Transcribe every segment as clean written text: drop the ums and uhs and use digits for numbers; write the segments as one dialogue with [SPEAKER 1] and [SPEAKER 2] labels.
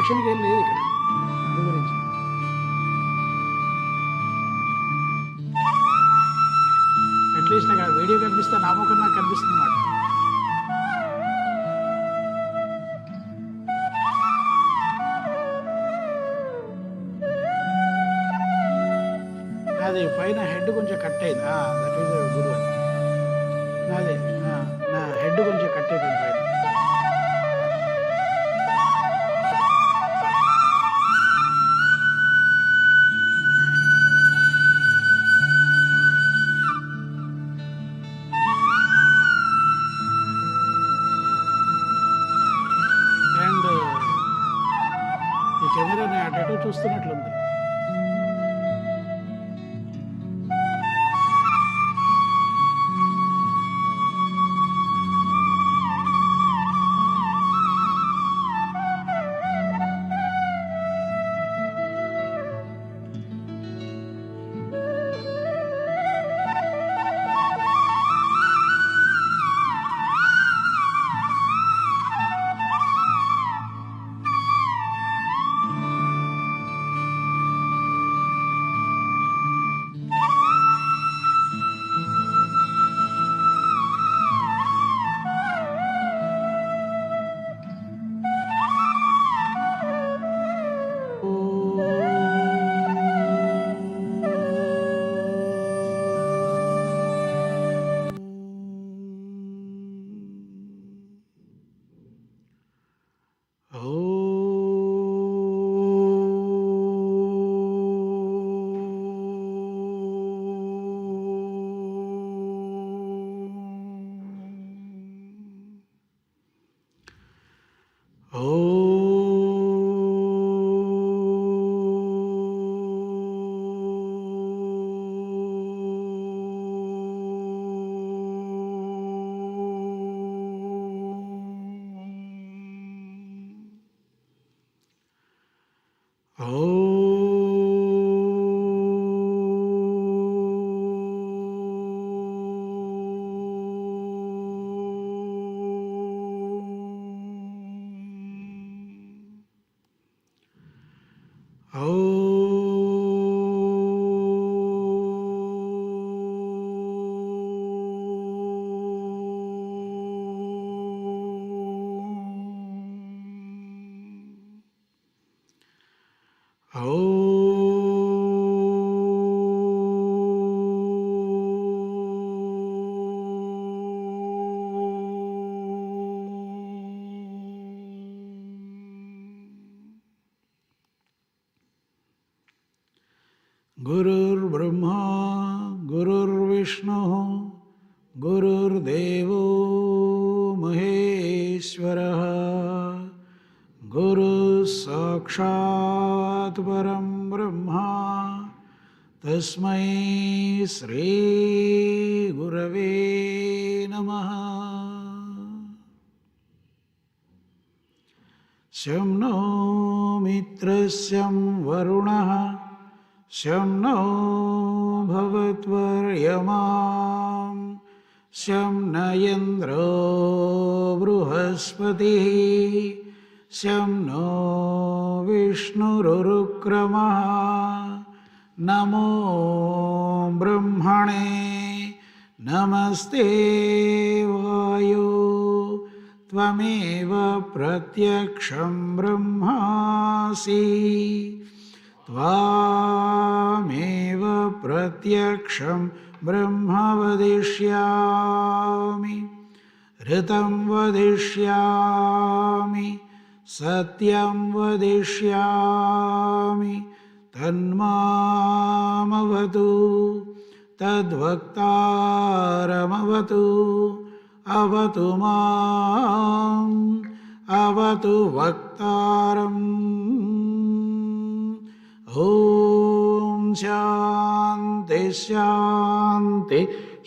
[SPEAKER 1] కరెక్షన్కి ఏం లేదు ఇక్కడ అందు గురించి. అట్లీస్ట్ నాకు ఆ వీడియో కనిపిస్తే నా ముఖం నాకు కనిపిస్తుంది అన్నమాట. అది పైన హెడ్ కొంచెం కట్ అయింది. That is good one. నాది నా హెడ్ కొంచెం కట్ అయిపోయింది పైన. అండ్ ఈ కెమెరాని అటు ఇటు చూస్తున్నట్లుంది. గురుర్బ్రహ్మా గురుర్విష్ణు గురుర్దేవో మహేశ్వరః గురు సాక్షాత్ పరం బ్రహ్మ తస్మై శ్రీ గురవే నమః. శం నో మిత్రస్యం వరుణః శం నో భవత్వర్యమా శం న ఇంద్రో బృహస్పతిః శం నో విష్ణురుక్రమః. నమో బ్రహ్మణే నమస్తే వాయో త్వమేవ ప్రత్యక్షం బ్రహ్మాసి త్వామేవ ప్రత్యక్షం బ్రహ్మ వదిష్యామి ఋతం వదిష్యామి సత్యం వదిష్యామి తన్మామవతు తద్వక్తారమవతు అవతు మాం అవతు వక్తారం. ఓం శాంతి శాంతి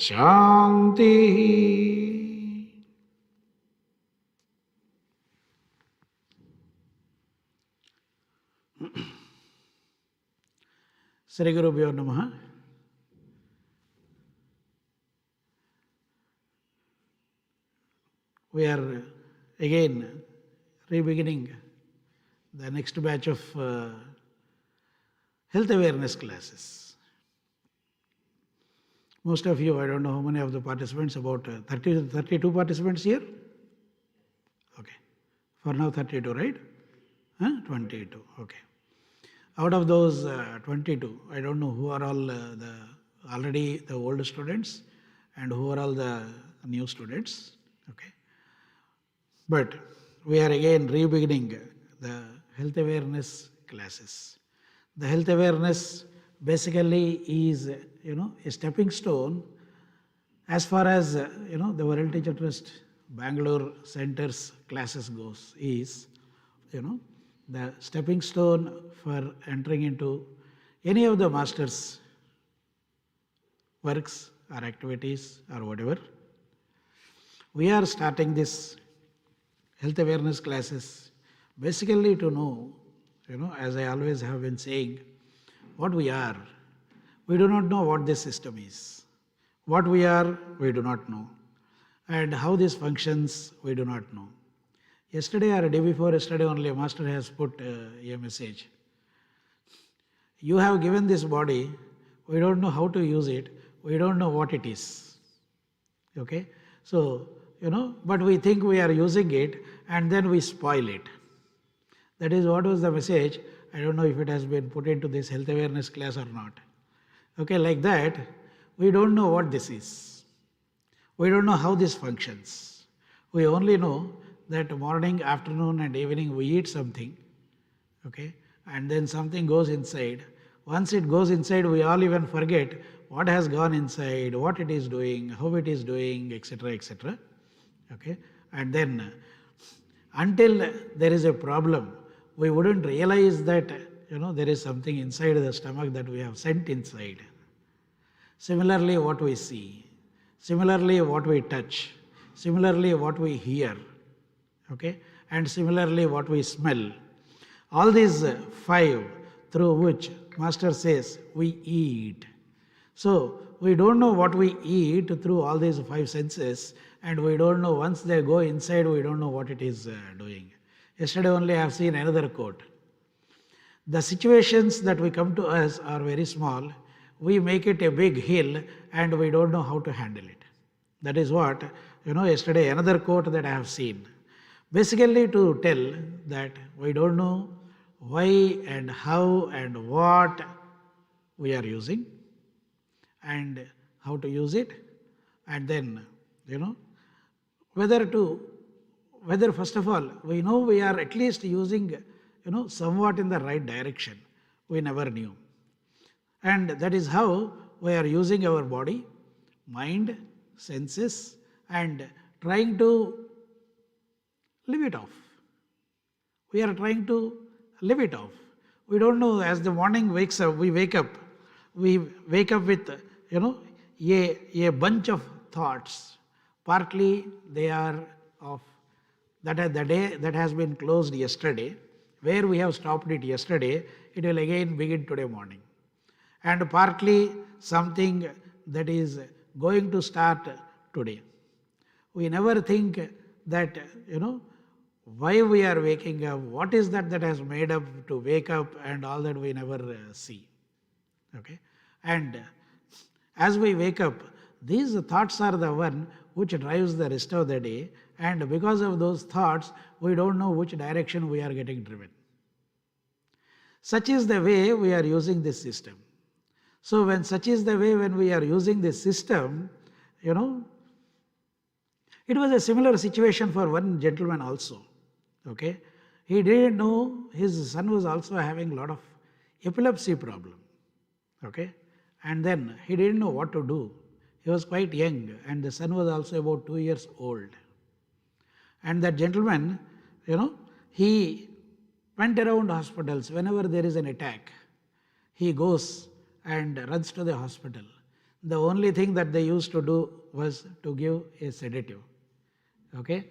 [SPEAKER 1] శాంతి. శ్రీ గురుభ్యో నమః. We are again re-beginning the next batch of health awareness classes. Most of you, I don't know how many of the participants, about 30 32 participants here. Okay, for now 32, right? 22, okay. Out of those 22, I don't know who are all already the old students and who are all the new students, okay. But we are again re-beginning the health awareness classes. The health awareness basically is, a stepping stone as far as, the World Teacher Trust Bangalore Center's classes goes, is, the stepping stone for entering into any of the master's works or activities or whatever. We are starting this health awareness classes basically to know, as I always have been saying, what we are. We do not know what this system is. What we are, we do not know. And how this functions, we do not know. Yesterday or a day before yesterday only, a master has put a message. You have given this body, we don't know how to use it, we don't know what it is. Okay? So, but we think we are using it and then we spoil it. That is what was the message. I don't know if it has been put into this health awareness class or not. Okay, like that, we don't know what this is. We don't know how this functions. We only know that morning, afternoon and evening we eat something, okay, and then something goes inside. Once it goes inside, we all even forget what has gone inside, what it is doing, how it is doing, etc., etc. Okay, and then until there is a problem, we wouldn't realize that there is something inside the stomach that we have sent inside. Similarly, what we see, similarly what we touch, similarly what we hear, okay, and similarly what we smell. All these 5 through which Master says we eat. So we don't know what we eat through all these 5 senses, and we don't know, once they go inside, we don't know what it is doing. Yesterday only I have seen another quote. The situations that we come to us are very small. We make it a big hill and we don't know how to handle it. That is what, yesterday another quote that I have seen. Basically to tell that we don't know why and how and what we are using and how to use it, and then, whether first of all, we know we are at least using, somewhat in the right direction. We never knew. And that is how we are using our body, mind, senses, and trying to live it off. We are trying to live it off. We don't know, as the morning wakes up, we wake up with, a bunch of thoughts. Partly they are of the day that has been closed yesterday, where we have stopped it yesterday, it will again begin today morning. And partly something that is going to start today. We never think that, why we are waking up, what is that has made up to wake up, and all that we never see. Okay? And as we wake up, these thoughts are the one which drives the rest of the day, and because of those thoughts, we don't know which direction we are getting driven. Such is the way we are using this system. So when such is the way when we are using this system, it was a similar situation for one gentleman also. Okay, he didn't know his son was also having a lot of epilepsy problem. Okay, and then he didn't know what to do. He was quite young, and the son was also about 2 years old. And that gentleman, he went around hospitals. Whenever there is an attack, he goes and runs to the hospital. The only thing that they used to do was to give a sedative. Okay,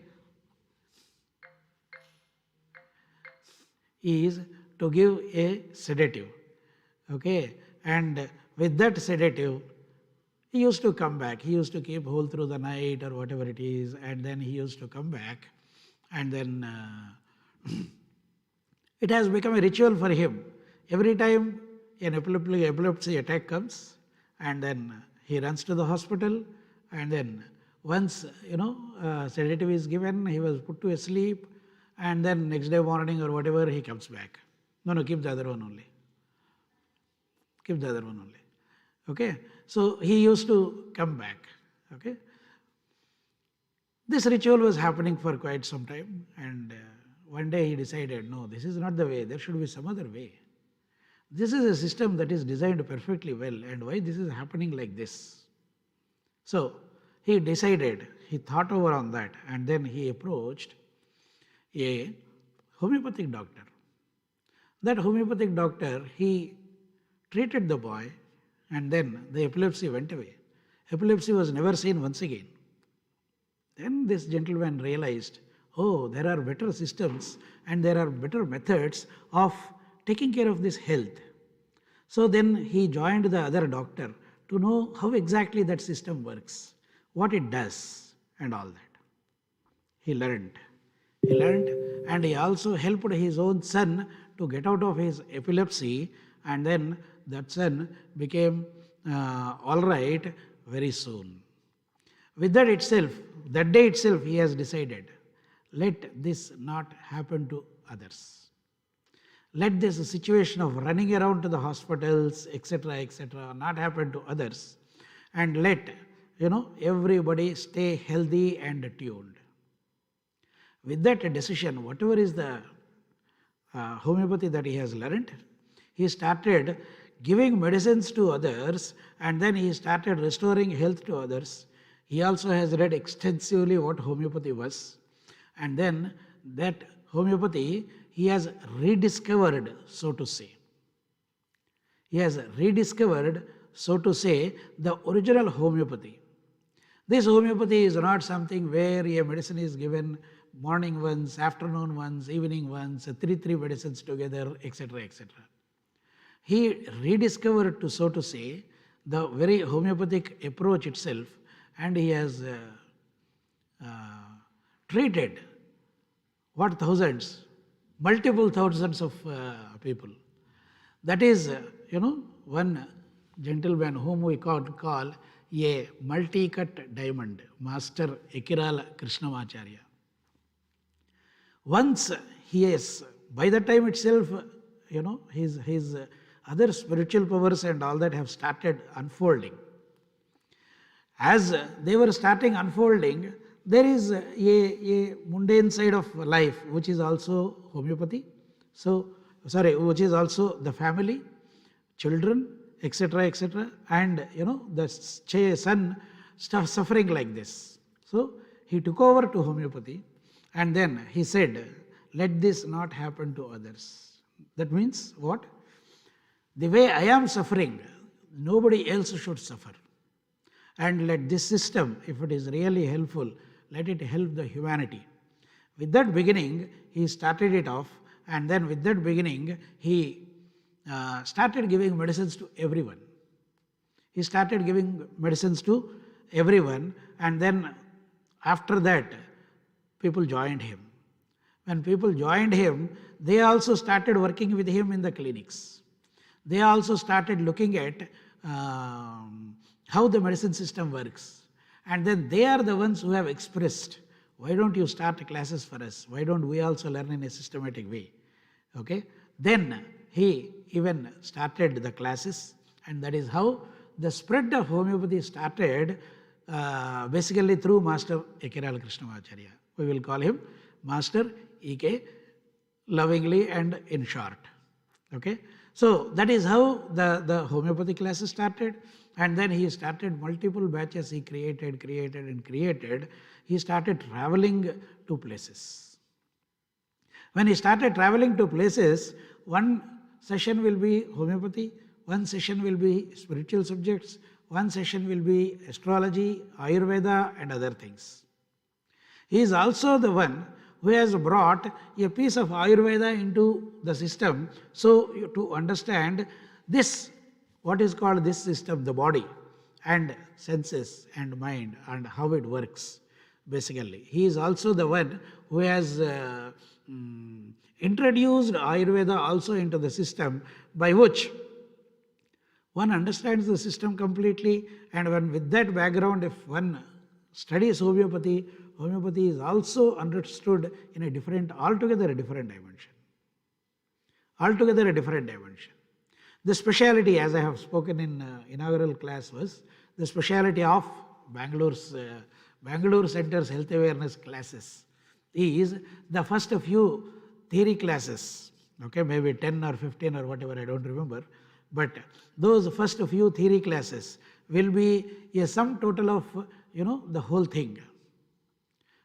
[SPEAKER 1] is to give a sedative. Okay, and with that sedative, he used to come back. He used to keep whole through the night or whatever it is, and then he used to come back, and then It has become a ritual for him. Every time an epilepsy attack comes, and then he runs to the hospital, and then once sedative is given, he was put to sleep, and then next day morning or whatever he comes back. No, keep the other one only. Keep the other one only. Okay, so he used to come back. Okay, this ritual was happening for quite some time, and one day he decided, no, this is not the way. There should be some other way. This is a system that is designed perfectly well, and why this is happening like this? So he decided, he thought over on that, and then he approached a homeopathic doctor. That homeopathic doctor, he treated the boy, and then the epilepsy went away. Epilepsy was never seen once again. Then this gentleman realized, oh, there are better systems and there are better methods of taking care of this health. So then he joined the other doctor to know how exactly that system works, what it does, and all that. He learned, and he also helped his own son to get out of his epilepsy, and then that son became all right very soon. With that itself, that day itself, he has decided, let this not happen to others. Let this situation of running around to the hospitals, etc., not happen to others, and let everybody stay healthy and tuned. With that decision, whatever is the homeopathy that he has learned, he started giving medicines to others, and then he started restoring health to others. He also has read extensively what homeopathy was, and then that homeopathy he has rediscovered, so to say. He has rediscovered, so to say, the original homeopathy. This homeopathy is not something where a medicine is given morning once, afternoon once, evening once, three medicines together, etc., etc. He rediscovered, so to say, the very homeopathic approach itself, and he has treated thousands, multiple thousands of people. That is, one gentleman whom we call a multi-cut diamond, Master Ekirala Krishnamacharya. Once he is, by the time itself, his other spiritual powers and all that have started unfolding. As they were starting unfolding, there is a mundane side of life, which is also homeopathy. Which is also the family, children, etc., and the son suffering like this. So he took over to homeopathy, and then he said, let this not happen to others. That means what? The way I am suffering, nobody else should suffer. And let this system, if it is really helpful, let it help the humanity. With that beginning, he started it off, and then with that beginning, he started giving medicines to everyone. He started giving medicines to everyone, and then after that, people joined him. When people joined him, they also started working with him in the clinics. They also started looking at how the medicine system works. And then they are the ones who have expressed, why don't you start classes for us? Why don't we also learn in a systematic way? Okay. Then he even started the classes, and that is how the spread of homeopathy started, basically through Master Ekirala Krishnamacharya. We will call him Master E.K. lovingly and in short. Okay. So that is how the homeopathy classes started, and then he started multiple batches. He created. He started traveling to places. When he started traveling to places, one session will be homeopathy, one session will be spiritual subjects, one session will be astrology, Ayurveda, and other things. He is also the one who has brought a piece of Ayurveda into the system, so to understand this, what is called this system, the body and senses and mind and how it works basically. He is also the one who has introduced Ayurveda also into the system, by which one understands the system completely, and when with that background, if one studies homeopathy, homeopathy is also understood in a different, altogether a different dimension. Altogether a different dimension. The speciality, as I have spoken in inaugural class, was the speciality of Bangalore Center's health awareness classes is the first few theory classes, okay, maybe 10 or 15 or whatever, I don't remember, but those first few theory classes will be a sum total of, the whole thing,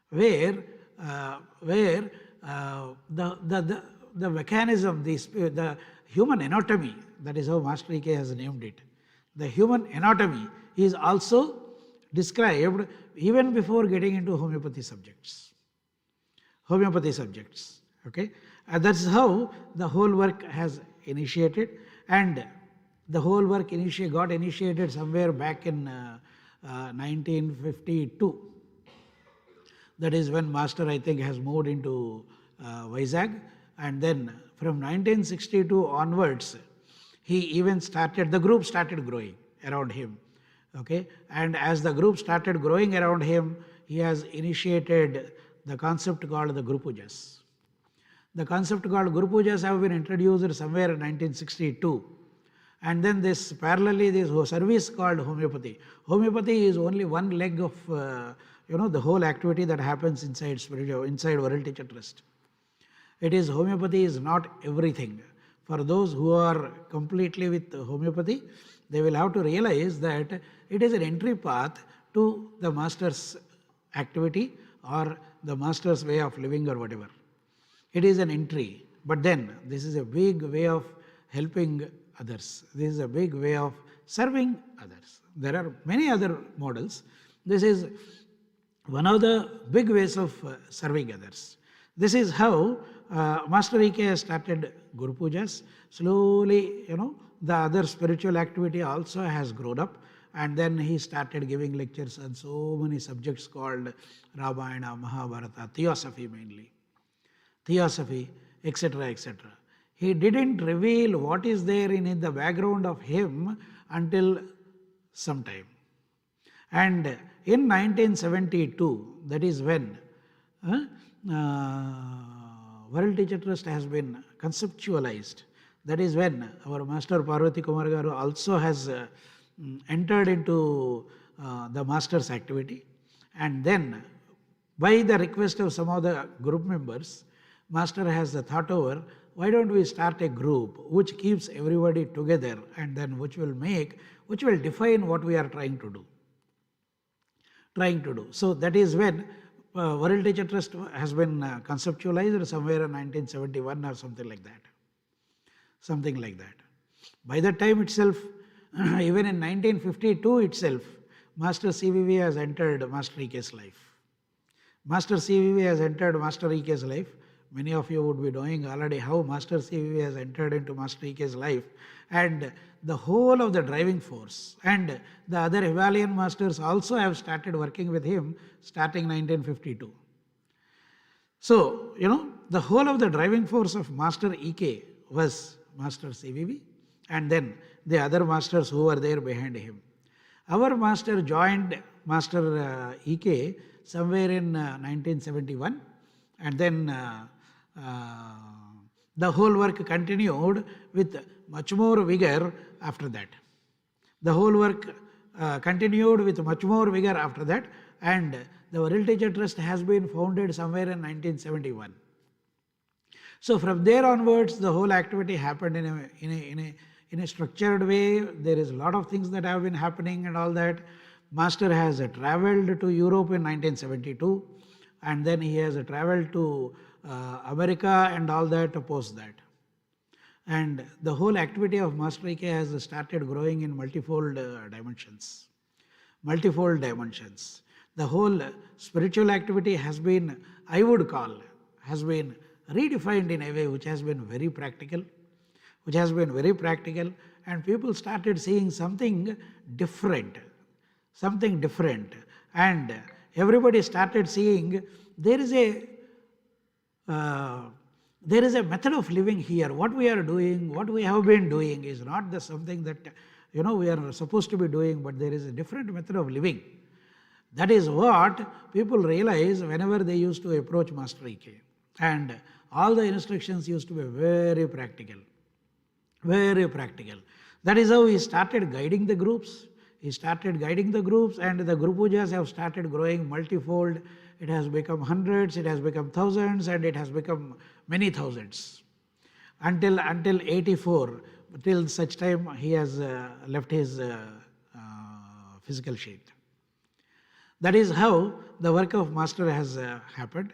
[SPEAKER 1] where the mechanism, the human anatomy, that is how Master E.K. has named it. The human anatomy is also described even before getting into homeopathy subjects. Okay. That's how the whole work has initiated, and the whole work got initiated somewhere back in 1952. That is when Master, I think, has moved into Vizag, and then from 1962 onwards, the group started growing around him. Okay, and as the group started growing around him, he has initiated the concept called the Guru Pujas. The concept called Guru Pujas have been introduced somewhere in 1962. And then parallelly, this service called homeopathy. Homeopathy is only one leg of, the whole activity that happens inside World Teacher Trust. Homeopathy is not everything. For those who are completely with homeopathy, they will have to realize that it is an entry path to the Master's activity or the Master's way of living or whatever. It is an entry, but then this is a big way of helping others. This is a big way of serving others. There are many other models. This is one of the big ways of serving others. This is how Master E.K. has started Guru Pujas. Slowly, the other spiritual activity also has grown up, and then he started giving lectures on so many subjects called Ramayana, Mahabharata, Theosophy mainly. Theosophy, etc., etc. He didn't reveal what is there in the background of him until some time. And in 1972, that is when World Teacher Trust has been conceptualized. That is when our Master Parvati Kumar Garu also has entered into the Master's activity. And then, by the request of some of the group members, Master has thought over, why don't we start a group which keeps everybody together, and then which will define what we are trying to do. So that is when World Teacher Trust has been conceptualized somewhere in 1971 or something like that. By that time itself, even in 1952 itself, Master CVV has entered Master E.K.'s life. Master CVV has entered Master E.K.'s life. Many of you would be knowing already how Master CVV has entered into Master E.K.'s life, and the whole of the driving force and the other Himalayan masters also have started working with him starting 1952. So, the whole of the driving force of Master E.K. was Master CVV, and then the other masters who were there behind him. Our master joined Master E.K. somewhere in 1971, and then the whole work continued with much more vigor after that. And the World Teacher Trust has been founded somewhere in 1971. So from there onwards, the whole activity happened in a structured way. There is a lot of things that have been happening and all that. Master has traveled to Europe in 1972, and then he has traveled to America and all that post that. And the whole activity of Master E.K. has started growing in multifold dimensions. The whole spiritual activity has been, I would call, has been redefined in a way which has been very practical, and people started seeing something different, and everybody started seeing there is a there is a method of living here. What we are doing, what we have been doing is not the something that we are supposed to be doing, but there is a different method of living. That is what people realize whenever they used to approach Master E.K. And all the instructions used to be very practical. Very practical. That is how he started guiding the groups. He started guiding the groups, and the group pujas have started growing multifold. It has become hundreds, it has become thousands, and it has become many thousands. Until 84, till such time he has left his physical shape. That is how the work of Master has happened.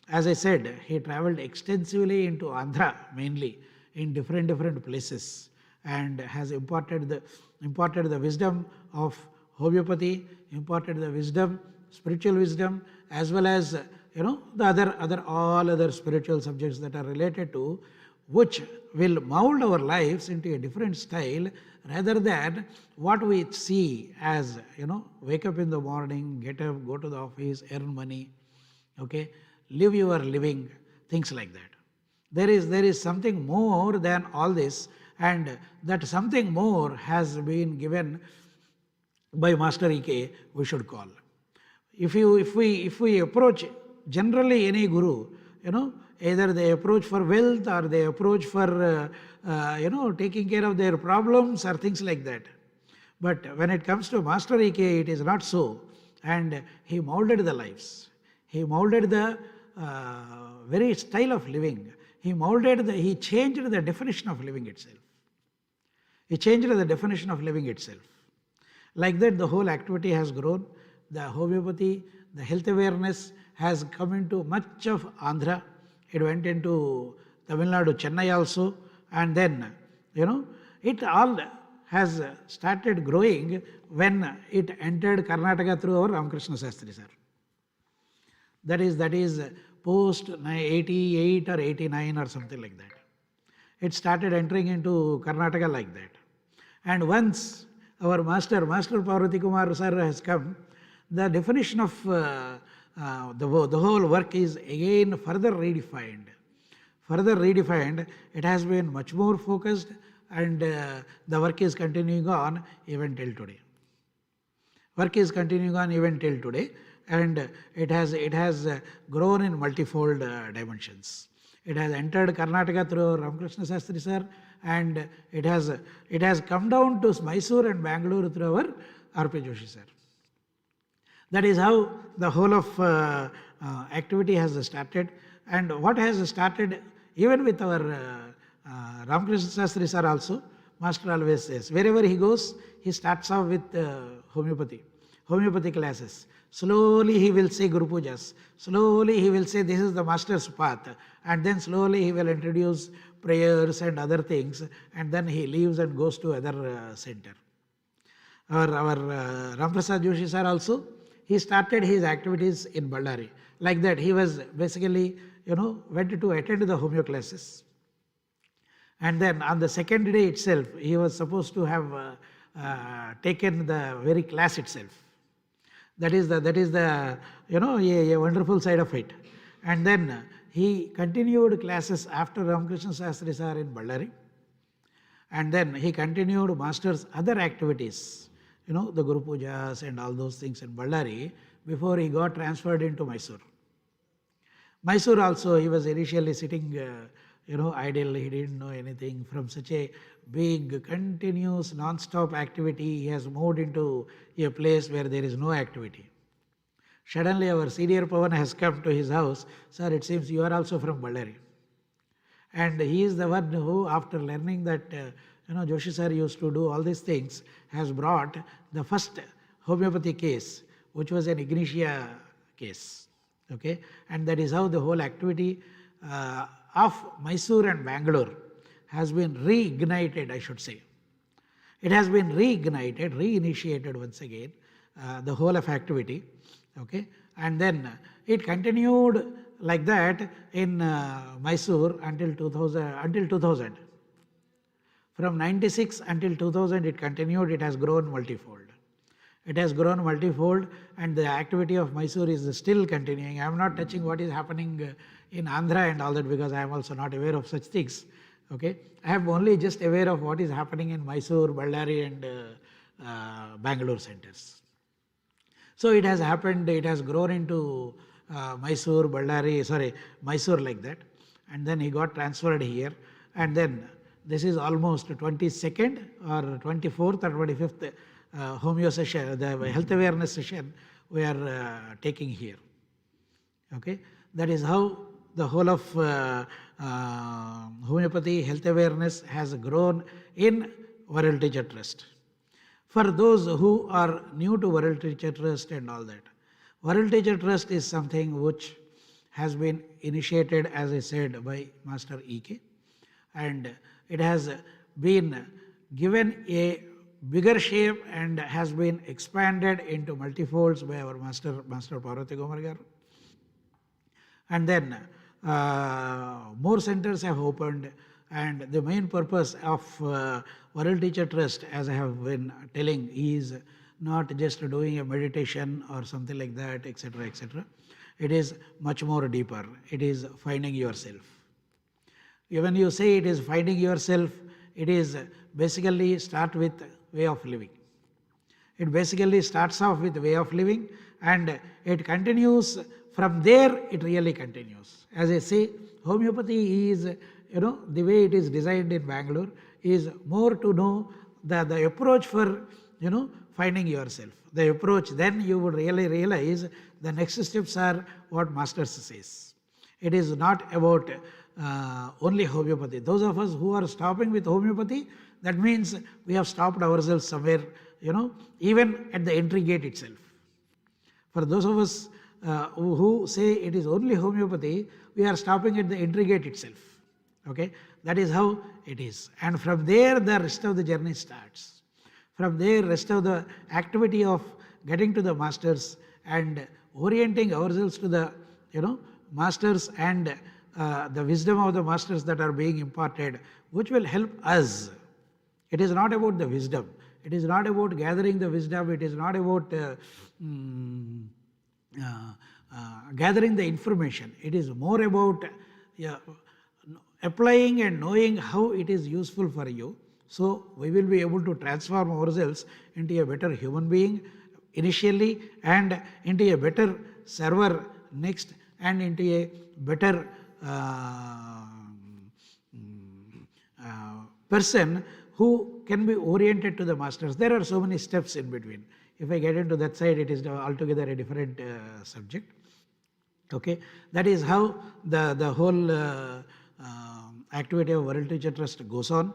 [SPEAKER 1] As I said, he travelled extensively into Andhra mainly, in different places, and has imparted the wisdom of homeopathy, imparted the wisdom, spiritual wisdom, as well as the all other spiritual subjects that are related to, which will mold our lives into a different style, rather than what we see as wake up in the morning, get up, go to the office, earn money, okay, live your living, things like that. There is something more than all this, and that something more has been given by Master E.K., we should call. If we approach generally any guru, either they approach for wealth or they approach for taking care of their problems or things like that. But when it comes to Master E.K., it is not so, and he molded the lives. He molded the very style of living. He changed the definition of living itself. He changed the definition of living itself. Like that, the whole activity has grown. The homeopathy, the health awareness has come into much of Andhra. It went into Tamil Nadu, Chennai also, and then, it all has started growing when it entered Karnataka through our Ramakrishna Sastri sir. That is post 88 or 89 or something like that. It started entering into Karnataka like that. And once our Master Parvati Kumar sir has come, the definition of the whole work is again further redefined. It has been much more focused, and the work is continuing on even till today. And it has grown in multifold dimensions. It has entered Karnataka through Ramakrishna Sastri sir, and it has come down to Mysore and Bangalore through our R.P. Joshi sir. That is how the whole of activity has started. And what has started even with our Ramakrishna Sastri sir also, Master always says, wherever he goes, he starts off with homeopathy classes. Slowly he will say Guru Pujas. Slowly he will say this is the Master's path. And then slowly he will introduce prayers and other things. And then he leaves and goes to other center. Our Ramprasad Joshi sir also, he started his activities in Ballari. Like that, he was basically, went to attend the homeo classes. And then on the second day itself, he was supposed to have taken the very class itself. That is the a wonderful side of it. And then he continued classes after Ramakrishna Sastri sir in Ballari. And then he continued Master's other activities, the Guru Pujas and all those things in Ballari, before he got transferred into Mysore. Mysore also, he was initially sitting idle. He didn't know anything. From such a big, continuous, non-stop activity, he has moved into a place where there is no activity. Suddenly our senior Pavan has come to his house. Sir, it seems you are also from Ballari. And he is the one who, after learning that Joshi sir used to do all these things, has brought the first homeopathy case, which was an Ignitia case. Okay, and that is how the whole activity of Mysore and Bangalore has been reignited, I should say. It has been reignited, reinitiated once again, the whole of activity. Okay, and then it continued like that in Mysore until 2000. From 96 until 2000 it continued. It has grown multifold. And the activity of Mysore is still continuing. I am not touching what is happening in Andhra and all that, because I am also not aware of such things. Okay, I am only just aware of what is happening in Mysore, Ballari and Bangalore centers. So it has happened, it has grown into Mysore, Ballari, sorry, Mysore like that, and then he got transferred here, and then this is almost 22nd or 24th or 25th homeo session, the health awareness session we are taking here. Okay, that is how the whole of homeopathy health awareness has grown in World Teacher Trust. For those who are new to World Teacher Trust and all that, World Teacher Trust is something which has been initiated, as I said, by Master E.K. and it has been given a bigger shape and has been expanded into multifolds by our Master Parvati Gomar Garu. And then more centers have opened, and the main purpose of World Teacher Trust, as I have been telling, is not just doing a meditation or something like that, etc., etc. It is much more deeper. It is finding yourself. When you say it is finding yourself, it is basically start with way of living. It basically starts off with way of living, and it continues from there. It really continues. As I say, homeopathy is, the way it is designed in Bangalore is more to know the approach for, finding yourself. The approach, then you would really realize the next steps are what Masters says. It is not about only homeopathy. Those of us who are stopping with homeopathy, that means we have stopped ourselves somewhere, even at the entry gate itself. For those of us who say it is only homeopathy, we are stopping at the entry gate itself. Okay, that is how it is. And from there, the rest of the journey starts. From there, rest of the activity of getting to the Masters and orienting ourselves to the, Masters and the wisdom of the Masters that are being imparted, which will help us. It is not about the wisdom. It is not about gathering the wisdom. It is not about gathering the information. It is more about applying and knowing how it is useful for you. So we will be able to transform ourselves into a better human being initially, and into a better server next, and into a better person who can be oriented to the Masters. There are so many steps in between. If I get into that side, it is altogether a different subject. Okay, that is how the whole activity of World Teacher Trust goes on.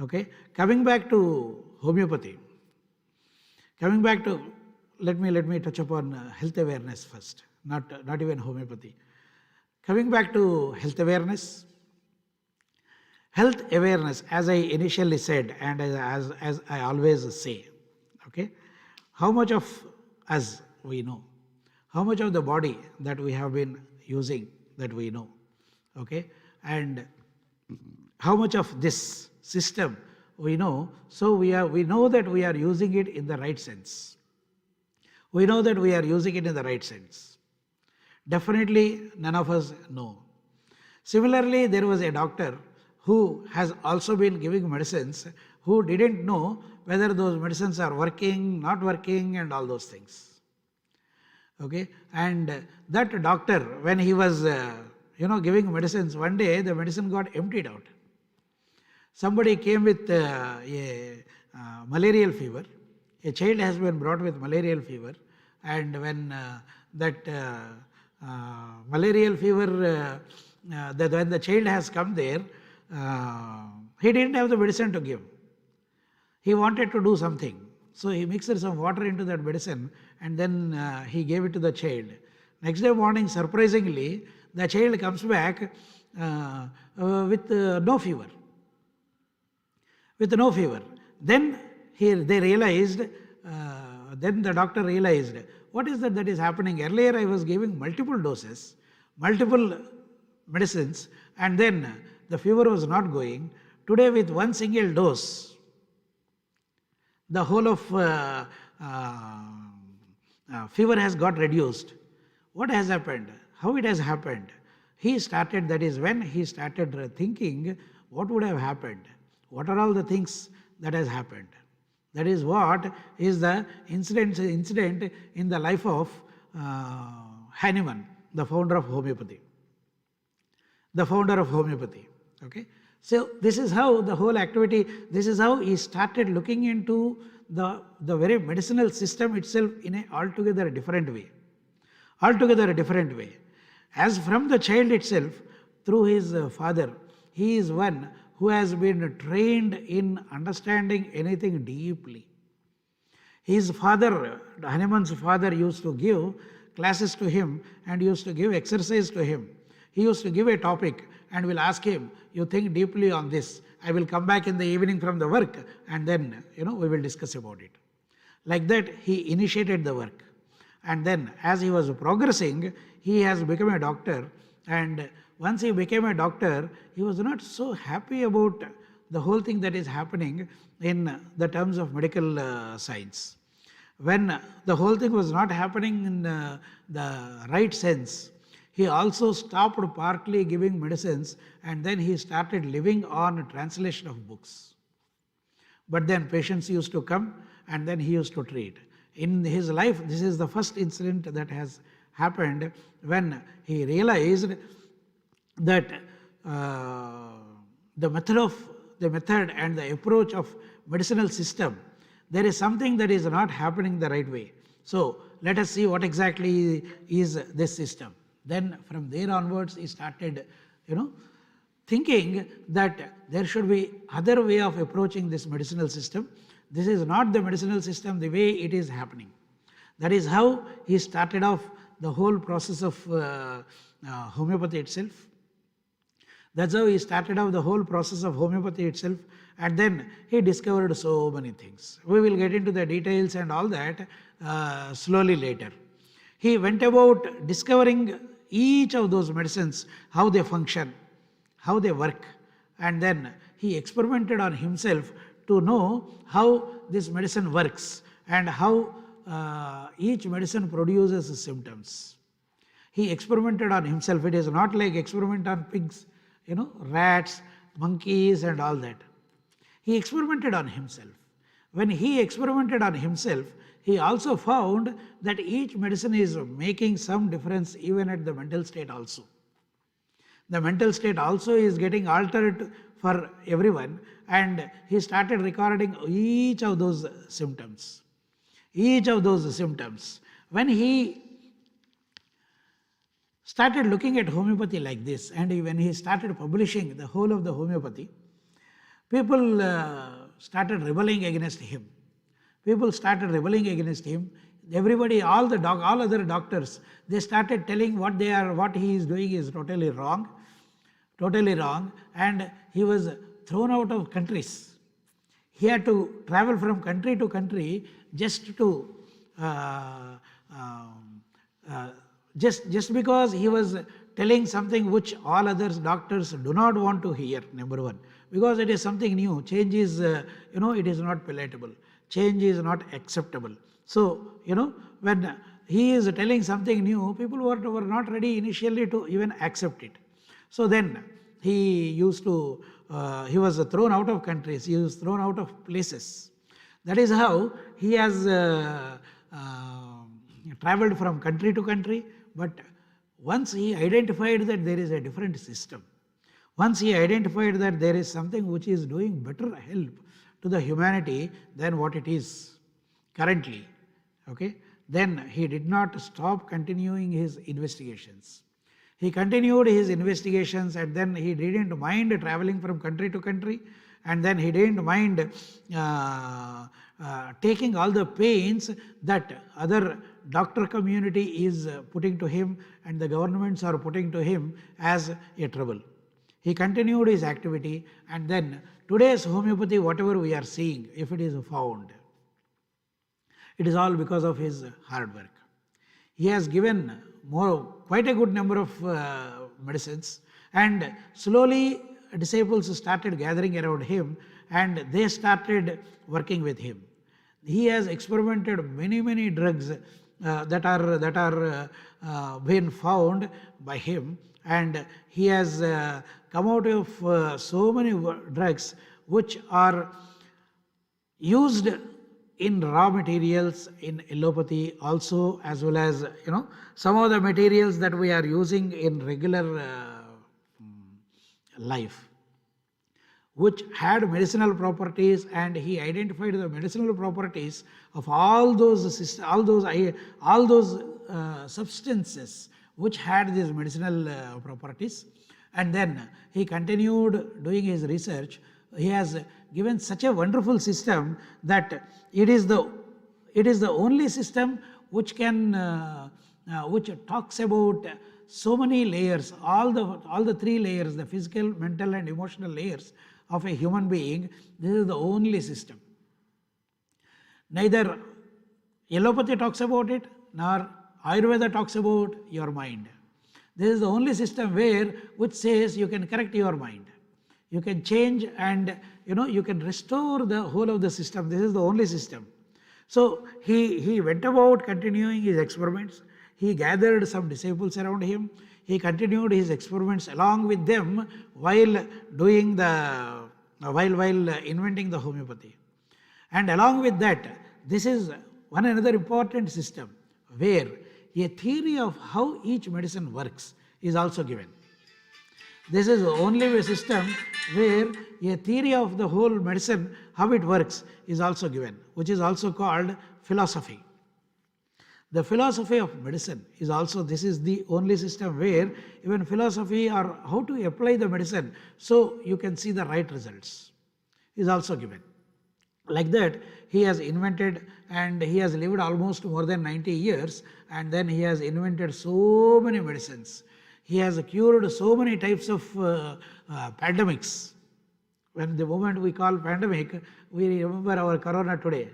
[SPEAKER 1] Okay, coming back to homeopathy. Coming back to, let me touch upon health awareness first, not even homeopathy. Coming back to health awareness. Health awareness, as I initially said, and as I always say, okay, how much of us we know, how much of the body that we have been using that we know, okay, and how much of this system we know. So we know that we are using it in the right sense. We know that we are using it in the right sense. Definitely none of us know. Similarly, there was a doctor who has also been giving medicines, who didn't know whether those medicines are working, not working, and all those things. Okay, and that doctor, when he was giving medicines, one day the medicine got emptied out. Somebody came with a malarial fever. A child has been brought with malarial fever, and when that malarial fever, when the child has come there, he didn't have the medicine to give. He wanted to do something. So he mixed some water into that medicine, and then he gave it to the child. Next day morning, surprisingly, the child comes back with no fever. With no fever. Then they realized, then the doctor realized, what is that is happening? Earlier I was giving multiple doses, multiple medicines, and then the fever was not going. Today with one single dose, the whole of fever has got reduced. What has happened? How it has happened? he started, that is when he started thinking what would have happened, what are all the things that has happened. That is what is the incident in the life of Hahnemann, the founder of homeopathy. Okay. So this is how the whole activity, this is how he started looking into the very medicinal system itself in a altogether different way. As from the child itself, through his father, he is one who has been trained in understanding anything deeply. His father, Hahnemann's father, used to give classes to him and used to give exercise to him. He used to give a topic and will ask him, you think deeply on this. I will come back in the evening from the work and then, we will discuss about it. Like that, he initiated the work. And then as he was progressing, he has become a doctor. And once he became a doctor, he was not so happy about the whole thing that is happening in the terms of medical science. When the whole thing was not happening in the right sense, he also stopped partly giving medicines and then he started living on translation of books. But then patients used to come and then he used to treat. In his life, this is the first incident that has happened when he realized that the method and the approach of medicinal system, there is something that is not happening the right way. So let us see what exactly is this system. Then from there onwards, he started, thinking that there should be other way of approaching this medicinal system. This is not the medicinal system the way it is happening. That is how he started off the whole process of homeopathy itself. That's how he started off the whole process of homeopathy itself. And then he discovered so many things. We will get into the details and all that slowly later. He went about discovering each of those medicines, how they function, how they work. And then he experimented on himself to know how this medicine works and how each medicine produces symptoms. He experimented on himself. It is not like experiment on pigs, rats, monkeys and all that. He experimented on himself. When he experimented on himself, he also found that each medicine is making some difference even at the mental state also. The mental state also is getting altered for everyone, and he started recording each of those symptoms. When he started looking at homeopathy like this, and when he started publishing the whole of the homeopathy, people started rebelling against him. Everybody, all other doctors, they started telling what he is doing is totally wrong, and he was thrown out of countries. He had to travel from country to country just because he was telling something which all other doctors do not want to hear, number one, because it is something new. Change is, it is not palatable. Change is not acceptable. So, when he is telling something new, people were not ready initially to even accept it. So then he was thrown out of countries, he was thrown out of places. That is how he has traveled from country to country. But once he identified that there is a different system, once he identified that there is something which is doing better help to the humanity than what it is currently, okay, then he did not stop continuing his investigations. He continued his investigations, and then he didn't mind traveling from country to country, and then he didn't mind taking all the pains that other doctor community is putting to him and the governments are putting to him as a trouble. He continued his activity, and then today's homeopathy, whatever we are seeing, if it is found, it is all because of his hard work. He has given quite a good number of medicines, and slowly disciples started gathering around him and they started working with him. He has experimented many drugs been found by him, and he has come out of so many drugs which are used in raw materials in allopathy also, as well as some of the materials that we are using in regular life, which had medicinal properties, and he identified the medicinal properties of all those substances which had these medicinal properties. And then he continued doing his research. He has given such a wonderful system that it is the only system which can which talks about so many layers, all the three layers, the physical, mental and emotional layers of a human being. This is the only system. Neither allopathy talks about it, nor Ayurveda talks about your mind. This is the only system which says you can correct your mind, you can change, and you can restore the whole of the system. This is the only system. So he went about continuing his experiments. He gathered some disciples around him. He continued his experiments along with them while doing while inventing the homeopathy. And along with that, this is one another important system where a theory of how each medicine works is also given. This is only a system where a theory of the whole medicine, how it works, is also given, which is also called philosophy. The philosophy of medicine is also, this is the only system where even philosophy or how to apply the medicine so you can see the right results is also given. Like that, he has invented, and he has lived almost more than 90 years, and then he has invented so many medicines. He has cured so many types of pandemics. When the moment we call pandemic, we remember our corona today.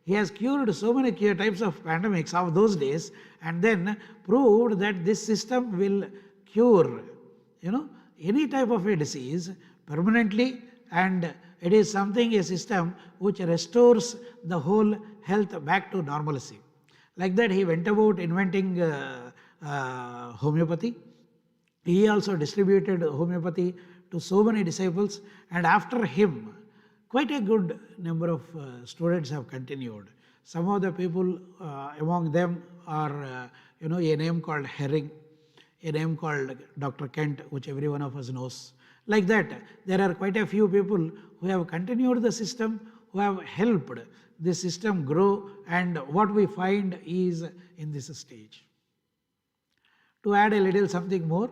[SPEAKER 1] He has cured so many types of pandemics of those days, and then proved that this system will cure any type of a disease permanently, and it is a system which restores the whole health back to normalcy. Like that, he went about inventing homeopathy. He also distributed homeopathy to so many disciples, and after him, quite a good number of students have continued. Some of the people among them are, a name called Herring, a name called Dr. Kent, which every one of us knows. Like that, there are quite a few people who have continued the system, who have helped the system grow, and what we find is in this stage. To add a little something more,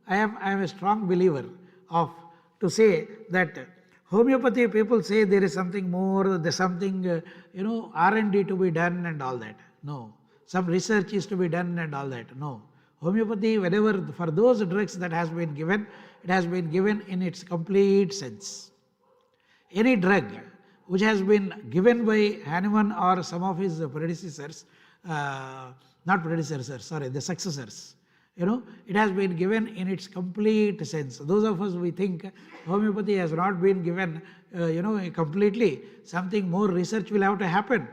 [SPEAKER 1] I am a strong believer to say that homeopathy, people say there is something more, there's something, R&D to be done and all that. No. Some research is to be done and all that. No. Homeopathy, whenever, for those drugs that has been given, it has been given in its complete sense. Any drug which has been given by Hahnemann or some of his predecessors, the successors, it has been given in its complete sense. Those of us, we think homeopathy has not been given, completely. Something more research will have to happen.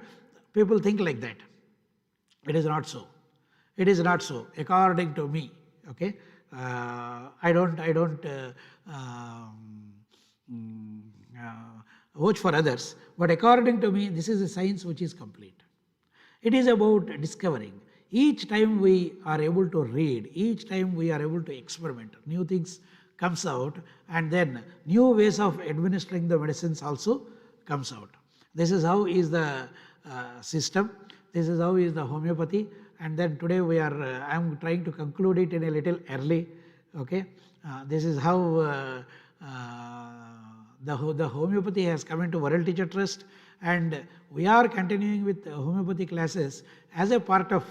[SPEAKER 1] People think like that. It is not so. It is not so, according to me. Okay, I don't vouch for others, but according to me, this is a science which is complete. It is about discovering. Each time we are able to read, each time we are able to experiment, new things comes out, and then new ways of administering the medicines also comes out. This is how is the system. This is how is the homeopathy. And then today I am trying to conclude it in a little early. Okay, this is how the homeopathy has come into World Teacher Trust, and we are continuing with homeopathy classes as a part of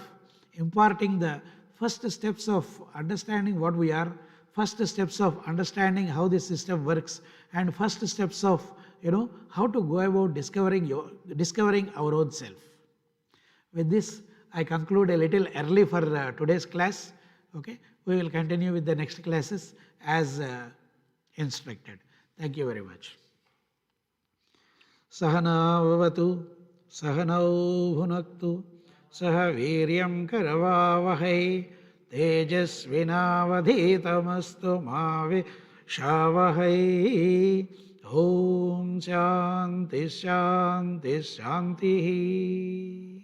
[SPEAKER 1] imparting the first steps of understanding what we are, first steps of understanding how this system works, and first steps of how to go about discovering our own self. With this, I conclude a little early for today's class. Okay, we will continue with the next classes as instructed. Thank you very much. Sahana vavatu, sahanau bhunaktu, सह वीर्यं करवावहै तेजस्विनावधीतमस्तु मा विद्विषावहै। ॐ शान्ति शान्ति शान्तिः।